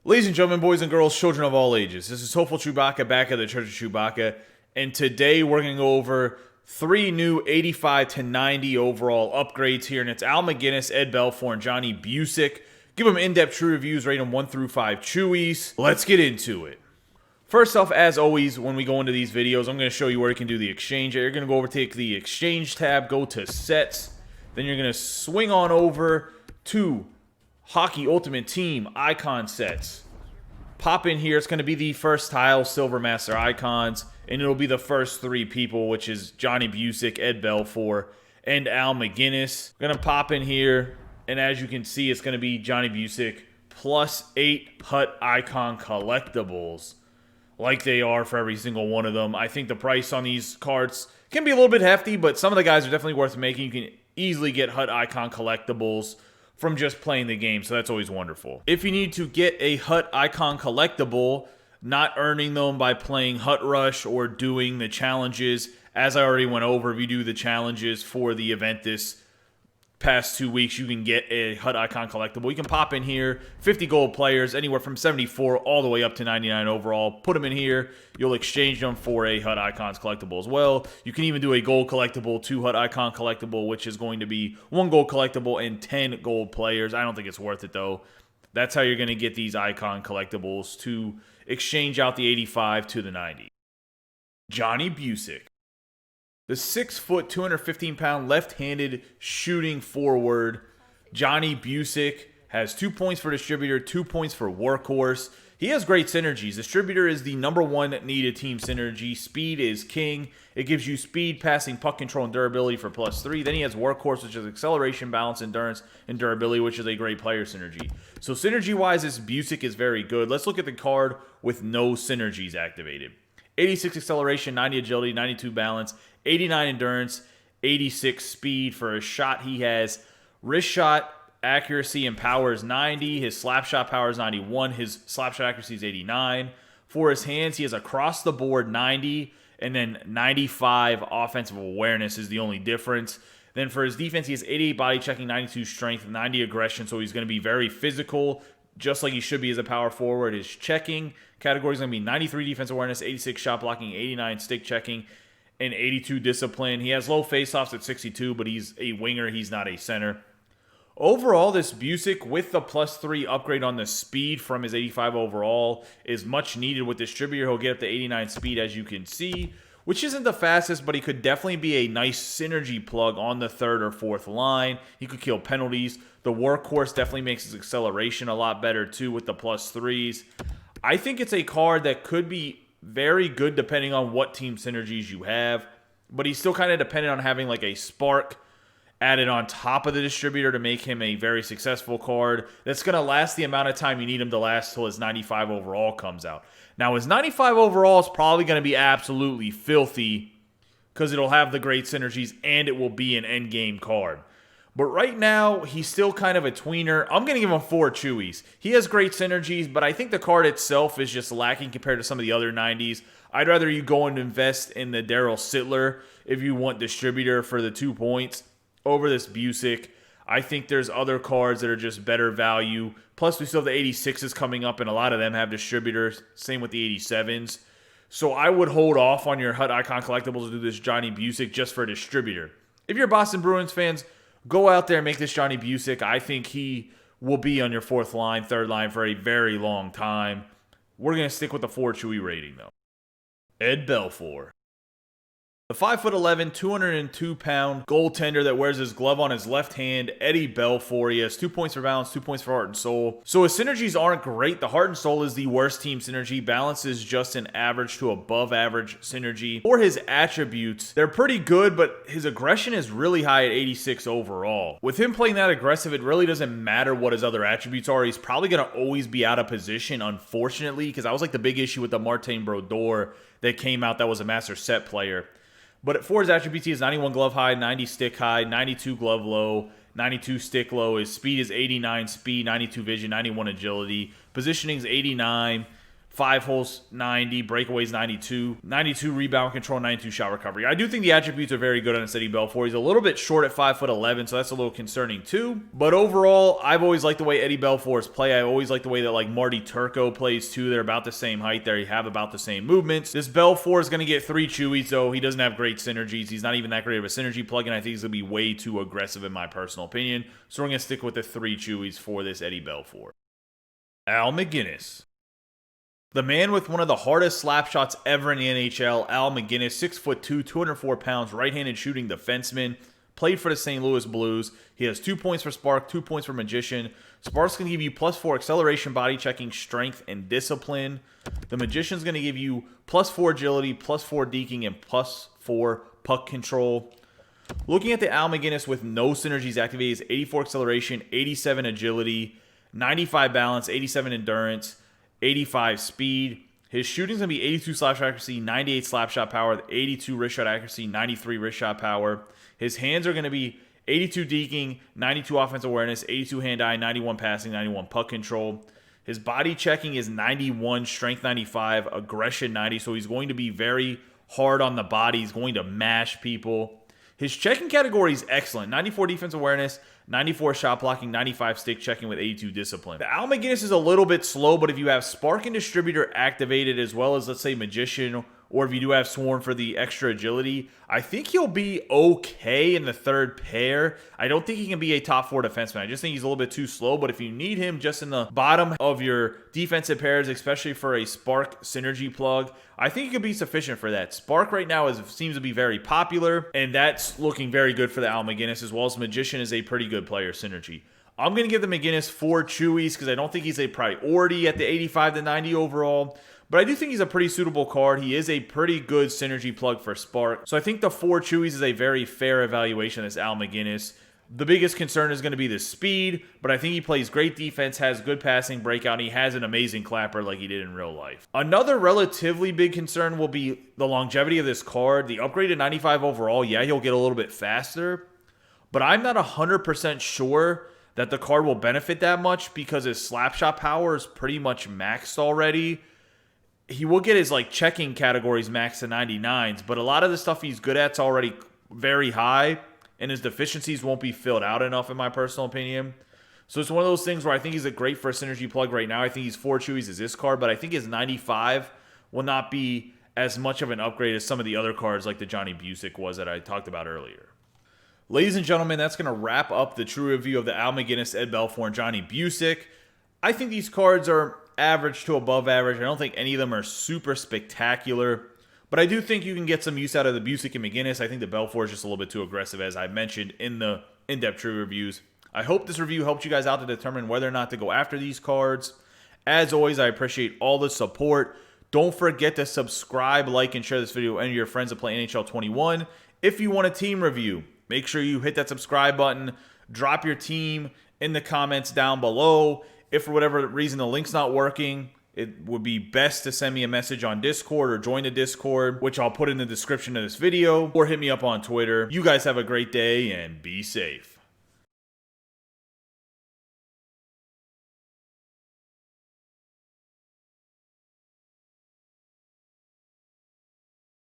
Ladies and gentlemen, boys and girls, children of all ages, this is Hopeful Chewbacca back at the Church of Chewbacca, and today we're going to go over 3 new 85 to 90 overall upgrades here, and it's Al Macinnis, Ed Belfour, and Johnny Bucyk. Give them in-depth true reviews, rate them 1 through 5 Chewies. Let's get into it. First off, as always, when we go into these videos, I'm going to show you where you can do the exchange. You're going to go over, take the exchange tab, go to sets, then you're going to swing on over to Hockey Ultimate Team icon sets. Pop in here. It's going to be the first tile Silver Master icons, and it'll be the first 3 people, which is Johnny Bucyk, Ed Belfour, and Al Macinnis. Going to pop in here, and as you can see, it's going to be Johnny Bucyk plus 8 Hut icon collectibles, like they are for every single one of them. I think the price on these cards can be a little bit hefty, but some of the guys are definitely worth making. You can easily get Hut icon collectibles from just playing the game, so that's always wonderful. If you need to get a Hut icon collectible, not earning them by playing Hut Rush or doing the challenges, as I already went over, if you do the challenges for the event this past 2 weeks, you can get a Hut icon collectible. You can pop in here, 50 gold players, anywhere from 74 all the way up to 99 overall. Put them in here. You'll exchange them for a Hut icons collectible as well. You can even do a gold collectible, 2 Hut icon collectible, which is going to be 1 gold collectible and 10 gold players. I don't think it's worth it though. That's how you're going to get these icon collectibles to exchange out the 85 to the 90. Johnny Bucyk. The 6-foot, 215-pound left-handed shooting forward, Johnny Bucyk, has 2 points for distributor, 2 points for workhorse. He has great synergies. Distributor is the #1 needed team synergy. Speed is king. It gives you speed, passing, puck control, and durability for +3. Then he has workhorse, which is acceleration, balance, endurance, and durability, which is a great player synergy. So synergy-wise, this Bucyk is very good. Let's look at the card with no synergies activated. 86 acceleration, 90 agility, 92 balance, 89 endurance, 86 speed. For a shot, he has wrist shot accuracy and power is 90. His slap shot power is 91. His slap shot accuracy is 89. For his hands, he has across the board 90, and then 95 offensive awareness is the only difference. Then for his defense, he has 88 body checking, 92 strength, 90 aggression, so he's going to be very physical, just like he should be as a power forward. His checking category is going to be 93 defense awareness, 86 shot blocking, 89 stick checking, and 82 discipline. He has low faceoffs at 62, but he's a winger. He's not a center. Overall, this Bucyk with the +3 upgrade on the speed from his 85 overall is much needed with distributor. He'll get up to 89 speed, as you can see, which isn't the fastest, but he could definitely be a nice synergy plug on the 3rd or 4th line. He could kill penalties. The workhorse definitely makes his acceleration a lot better, too, with the +3s. I think it's a card that could be very good depending on what team synergies you have, but he's still kind of dependent on having like a spark added on top of the distributor to make him a very successful card that's going to last the amount of time you need him to last till his 95 overall comes out. Now, his 95 overall is probably going to be absolutely filthy because it'll have the great synergies and it will be an endgame card. But right now, he's still kind of a tweener. I'm going to give him 4 Chewies. He has great synergies, but I think the card itself is just lacking compared to some of the other 90s. I'd rather you go and invest in the Daryl Sittler if you want distributor for the 2 points over this Bucyk. I think there's other cards that are just better value. Plus, we still have the 86s coming up, and a lot of them have distributors. Same with the 87s. So I would hold off on your Hut Icon collectibles to do this Johnny Bucyk just for a distributor. If you're Boston Bruins fans, go out there and make this Johnny Bucyk. I think he will be on your 4th line, 3rd line for a very long time. We're going to stick with the 4 Chewie rating, though. Ed Belfour. The 5'11", 202-pound goaltender that wears his glove on his left hand, Eddie Belfour. He has 2 points for balance, 2 points for heart and soul. So his synergies aren't great. The heart and soul is the worst team synergy. Balance is just an average to above average synergy. For his attributes, they're pretty good, but his aggression is really high at 86 overall. With him playing that aggressive, it really doesn't matter what his other attributes are. He's probably going to always be out of position, unfortunately, because that was like the big issue with the Martin Brodeur that came out that was a master set player. But for his attributes, he has 91 glove high, 90 stick high, 92 glove low, 92 stick low. His speed is 89 speed, 92 vision, 91 agility. Positioning is 89. 5 holes 90, breakaways 92, 92 rebound control, 92 shot recovery. I do think the attributes are very good on Eddie Belfour. He's a little bit short at 5'11", so that's a little concerning too. But overall, I've always liked the way Eddie Belfour's play. I always like the way that like Marty Turco plays too. They're about the same height. They have about the same movements. This Belfour is going to get 3 Chewies, though. He doesn't have great synergies. He's not even that great of a synergy plug, and I think he's going to be way too aggressive in my personal opinion. So we're going to stick with the 3 Chewies for this Eddie Belfour. Al Macinnis. The man with one of the hardest slap shots ever in the NHL, Al Macinnis, 6'2", 204 pounds, right-handed shooting defenseman, played for the St. Louis Blues. He has 2 points for Spark, 2 points for Magician. Spark's going to give you +4 acceleration, body checking, strength, and discipline. The Magician's going to give you +4 agility, +4 deking, and +4 puck control. Looking at the Al Macinnis with no synergies activated, is 84 acceleration, 87 agility, 95 balance, 87 endurance, 85 speed. His shooting's going to be 82 slap shot accuracy, 98 slap shot power, 82 wrist shot accuracy, 93 wrist shot power. His hands are going to be 82 deking, 92 offensive awareness, 82 hand-eye, 91 passing, 91 puck control. His body checking is 91, strength 95, aggression 90, so he's going to be very hard on the body. He's going to mash people. His checking category is excellent. 94 defense awareness, 94 shot blocking, 95 stick checking with 82 discipline. The Al Macinnis is a little bit slow, but if you have Spark and Distributor activated as well as, let's say, Magician, or if you do have Swarm for the extra agility, I think he'll be okay in the third pair. I don't think he can be a top 4 defenseman. I just think he's a little bit too slow, but if you need him just in the bottom of your defensive pairs, especially for a Spark synergy plug, I think it could be sufficient for that. Spark right now seems to be very popular, and that's looking very good for the Al Macinnis, as well as Magician is a pretty good player synergy. I'm going to give the Macinnis 4 Chewies because I don't think he's a priority at the 85 to 90 overall. But I do think he's a pretty suitable card. He is a pretty good synergy plug for Spark. So I think the 4 Chewies is a very fair evaluation of this Al Macinnis. The biggest concern is going to be the speed, but I think he plays great defense, has good passing breakout, and he has an amazing clapper like he did in real life. Another relatively big concern will be the longevity of this card. The upgrade to 95 overall, yeah, he'll get a little bit faster, but I'm not 100% sure that the card will benefit that much because his slapshot power is pretty much maxed already. He will get his like checking categories maxed to 99s, but a lot of the stuff he's good at's already very high, and his deficiencies won't be filled out enough in my personal opinion. So it's one of those things where I think he's a great for a synergy plug right now. I think he's 4 Chewies as this card, but I think his 95 will not be as much of an upgrade as some of the other cards like the Johnny Bucyk was that I talked about earlier. Ladies and gentlemen, that's going to wrap up the true review of the Al Macinnis, Ed Belfour, and Johnny Bucyk. I think these cards are average to above average. I don't think any of them are super spectacular, but I do think you can get some use out of the Bucyk and Macinnis. I think the Belfour is just a little bit too aggressive, as I mentioned in the in-depth true reviews. I hope this review helped you guys out to determine whether or not to go after these cards. As always, I appreciate all the support. Don't forget to subscribe, like, and share this video with any of your friends that play NHL 21. If you want a team review, make sure you hit that subscribe button. Drop your team in the comments down below. If for whatever reason the link's not working, it would be best to send me a message on Discord or join the Discord, which I'll put in the description of this video, or hit me up on Twitter. You guys have a great day and be safe.